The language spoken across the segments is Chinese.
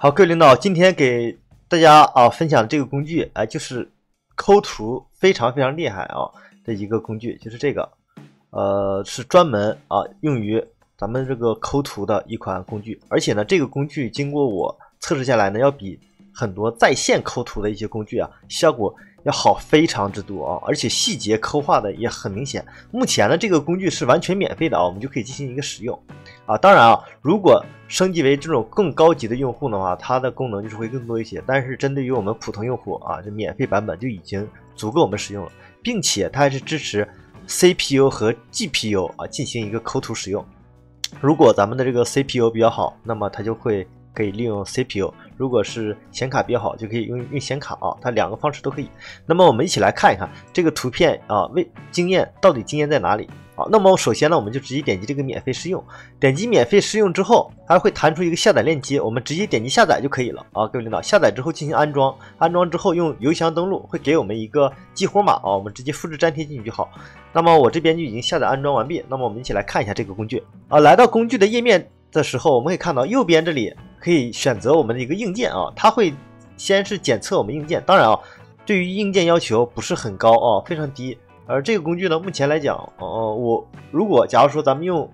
好，各位领导，今天给大家分享这个工具，就是抠图非常厉害的一个工具，就是这个，是专门用于咱们这个抠图的一款工具，而且呢，这个工具经过我测试下来呢，要比很多在线抠图的一些工具效果要好非常之多而且细节抠画的也很明显。目前呢，这个工具是完全免费的我们就可以进行一个使用当然如果升级为这种更高级的用户的话，它的功能就是会更多一些。但是针对于我们普通用户这免费版本就已经足够我们使用了，并且它还是支持 CPU 和 GPU 进行一个抠图使用。如果咱们的这个 CPU 比较好，那么它就会可以利用 CPU， 如果是显卡比较好，就可以用显卡它两个方式都可以。那么我们一起来看一看这个图片到底惊艳在哪里那么首先呢，我们就直接点击这个免费试用，点击免费试用之后，它会弹出一个下载链接，我们直接点击下载就可以了各位领导，下载之后进行安装，安装之后用邮箱登录，会给我们一个激活码我们直接复制粘贴进去就好。那么我这边就已经下载安装完毕，那么我们一起来看一下这个工具来到工具的页面的时候，我们可以看到右边这里可以选择我们的一个硬件它会先是检测我们硬件，当然对于硬件要求不是很高非常低。而这个工具呢，目前来讲如果假如说咱们用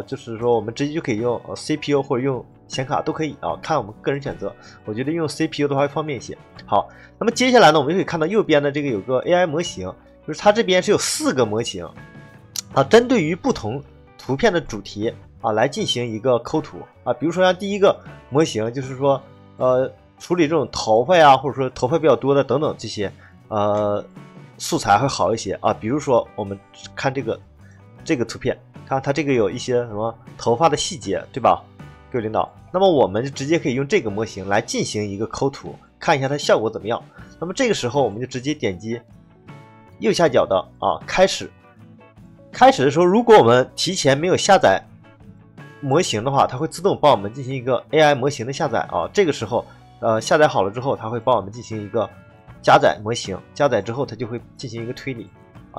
就是说我们直接就可以用CPU 或者用显卡都可以看我们个人选择。我觉得用 CPU 的话会方便一些。好，那么接下来呢，我们就可以看到右边的这个有个 AI 模型，就是它这边是有4个模型针对于不同图片的主题来进行一个抠图比如说像第一个模型就是说处理这种头发呀，或者说头发比较多的等等这些素材会好一些比如说我们看这个图片，看它这个有一些什么头发的细节，对吧，各位领导？那么我们就直接可以用这个模型来进行一个抠图，看一下它效果怎么样。那么这个时候我们就直接点击右下角的开始。开始的时候，如果我们提前没有下载模型的话，它会自动帮我们进行一个 AI 模型的下载这个时候下载好了之后，它会帮我们进行一个加载模型，加载之后它就会进行一个推理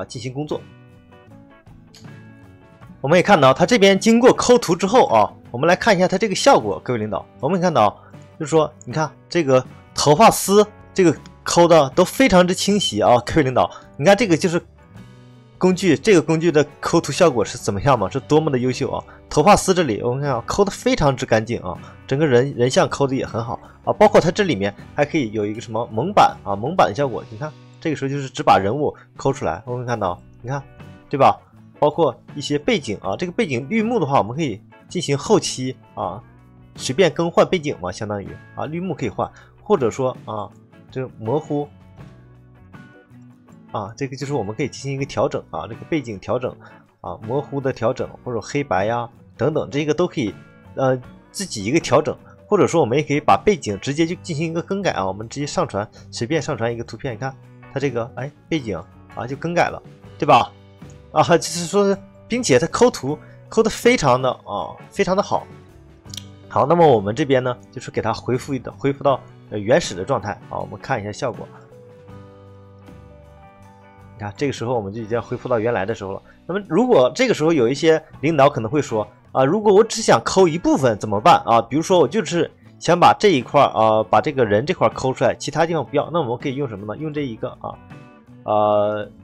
进行工作。我们也看到它这边经过抠图之后我们来看一下它这个效果。各位领导，我们看到就是说你看这个头发丝这个抠的都非常之清晰各位领导，你看这个就是这个工具的抠图效果是怎么样吗？是多么的优秀头发丝这里我们看抠的非常之干净整个人像抠的也很好包括它这里面还可以有一个什么蒙版蒙版的效果。你看这个时候就是只把人物抠出来，我们看到你看对吧？包括一些背景这个背景绿幕的话，我们可以进行后期随便更换背景嘛，相当于绿幕可以换，或者说这个模糊这个就是我们可以进行一个调整这个背景调整模糊的调整，或者黑白呀等等，这个都可以自己一个调整，或者说我们也可以把背景直接就进行一个更改我们直接上传，随便上传一个图片，你看它这个背景就更改了，对吧？就是说，并且它抠图抠的非常的好。好，那么我们这边呢，就是给它恢复到原始的状态我们看一下效果。你看这个时候我们就已经恢复到原来的时候了。那么如果这个时候有一些领导可能会说如果我只想抠一部分怎么办比如说我就是想把这一块把这个人这块抠出来，其他地方不要，那我们可以用什么呢？用这一个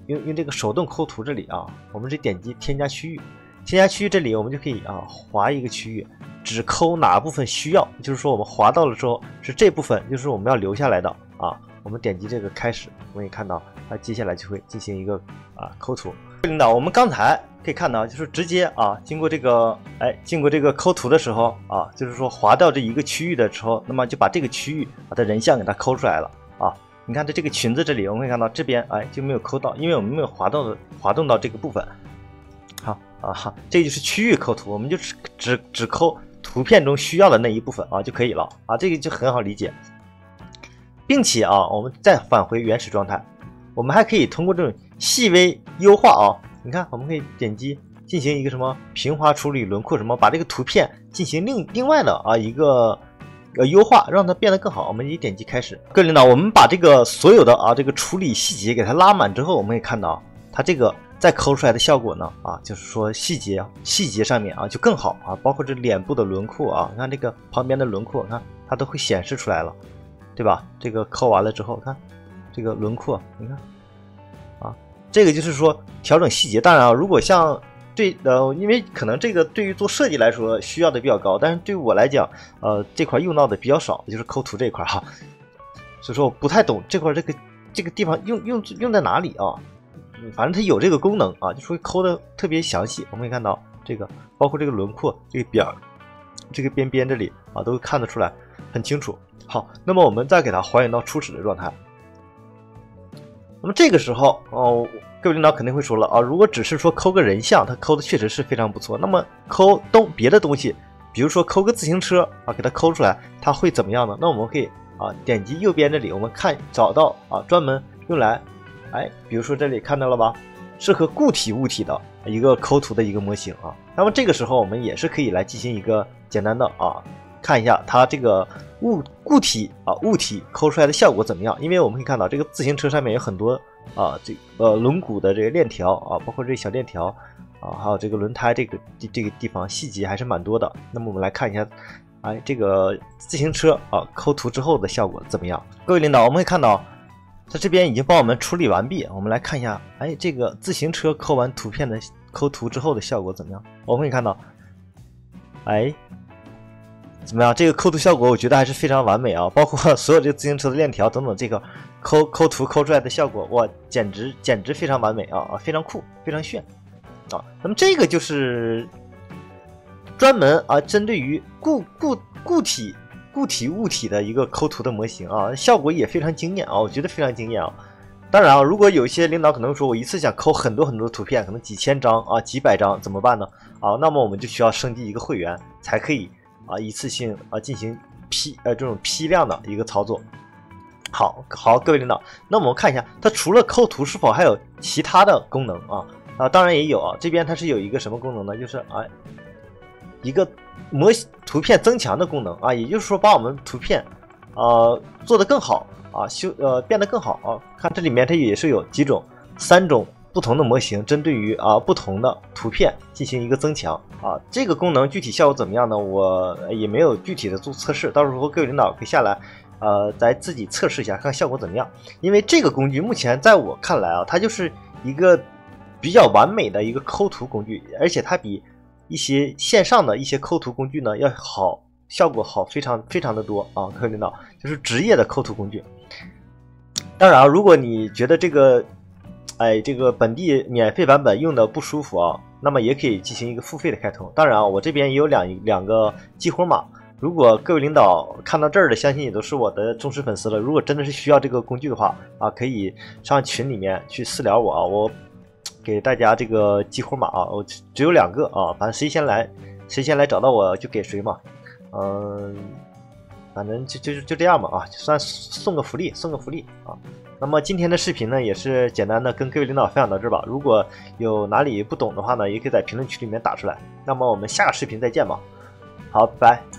用这个手动抠图这里我们直接点击添加区域，添加区域这里我们就可以划一个区域，只抠哪部分需要，就是说我们划到了之后是这部分就是我们要留下来的我们点击这个开始，我们也看到它接下来就会进行一个抠图。领导，我们刚才可以看到就是直接经过这个抠图的时候就是说划掉这一个区域的时候，那么就把这个区域把它人像给它抠出来了你看这个裙子这里，我们可以看到这边就没有抠到，因为我们没有滑动到这个部分。好这就是区域抠图，我们就只抠图片中需要的那一部分就可以了这个就很好理解。并且我们再返回原始状态，我们还可以通过这种细微优化你看我们可以点击进行一个什么平滑处理轮廓什么，把这个图片进行另外的一个优化，让它变得更好。我们一点击开始。各位领导，我们把这个所有的这个处理细节给它拉满之后，我们可以看到它这个再抠出来的效果呢就是说细节上面就更好包括这脸部的轮廓你看这个旁边的轮廓，看它都会显示出来了，对吧？这个抠完了之后，看这个轮廓，你看啊，这个就是说调整细节。当然啊，如果像因为可能这个对于做设计来说需要的比较高，但是对于我来讲，这块用到的比较少，就是抠图这一块哈，所以说我不太懂这块这个地方用在哪里啊？反正它有这个功能啊，就会抠的特别详细。我们可以看到这个，包括这个轮廓、这个边儿、这个边这里啊，都看得出来很清楚。好，那么我们再给它还原到初始的状态。那么这个时候各位领导肯定会说了啊，如果只是说抠个人像，它抠的确实是非常不错。那么抠别的东西，比如说抠个自行车啊，给它抠出来，它会怎么样呢？那我们可以点击右边这里，我们找到专门用来比如说这里看到了吧，适合固体物体的一个抠图的一个模型啊。那么这个时候我们也是可以来进行一个简单的看一下它这个物体抠出来的效果怎么样？因为我们可以看到这个自行车上面有很多轮毂的这个链条包括这小链条还有这个轮胎这个地方细节还是蛮多的。那么我们来看一下，这个自行车抠图之后的效果怎么样？各位领导，我们可以看到它这边已经帮我们处理完毕。我们来看一下，这个自行车抠完图片的抠图之后的效果怎么样？我们可以看到，怎么样？这个抠图效果我觉得还是非常完美啊！包括所有这个自行车的链条等等，这个抠图抠出来的效果，哇，简直非常完美非常酷，非常炫那么这个就是专门针对于固体物体的一个抠图的模型效果也非常惊艳我觉得非常惊艳当然如果有一些领导可能说我一次想抠很多图片，可能几千张几百张怎么办呢？那么我们就需要升级一个会员，才可以一次性进行这种批量的一个操作。好，各位领导，那我们看一下，它除了抠图是否还有其他的功能当然也有这边它是有一个什么功能呢？就是一个图片增强的功能也就是说把我们图片做得更好变得更好看这里面它也是有3种不同的模型，针对于不同的图片进行一个增强这个功能具体效果怎么样呢？我也没有具体的做测试，到时候各位领导可以下来再自己测试一下，看效果怎么样。因为这个工具目前在我看来它就是一个比较完美的一个抠图工具，而且它比一些线上的一些抠图工具呢要好，效果好非常非常的多各位领导，就是职业的抠图工具。当然如果你觉得这个本地免费版本用的不舒服那么也可以进行一个付费的开通。当然我这边也有两个激活码，如果各位领导看到这儿的，相信也都是我的忠实粉丝了。如果真的是需要这个工具的话可以上群里面去私聊我我给大家这个激活码我只有2个反正谁先来找到我就给谁嘛。反正就这样吧就算送个福利那么今天的视频呢也是简单的跟各位领导分享到这儿吧。如果有哪里不懂的话呢，也可以在评论区里面打出来。那么我们下个视频再见吧。好，拜拜。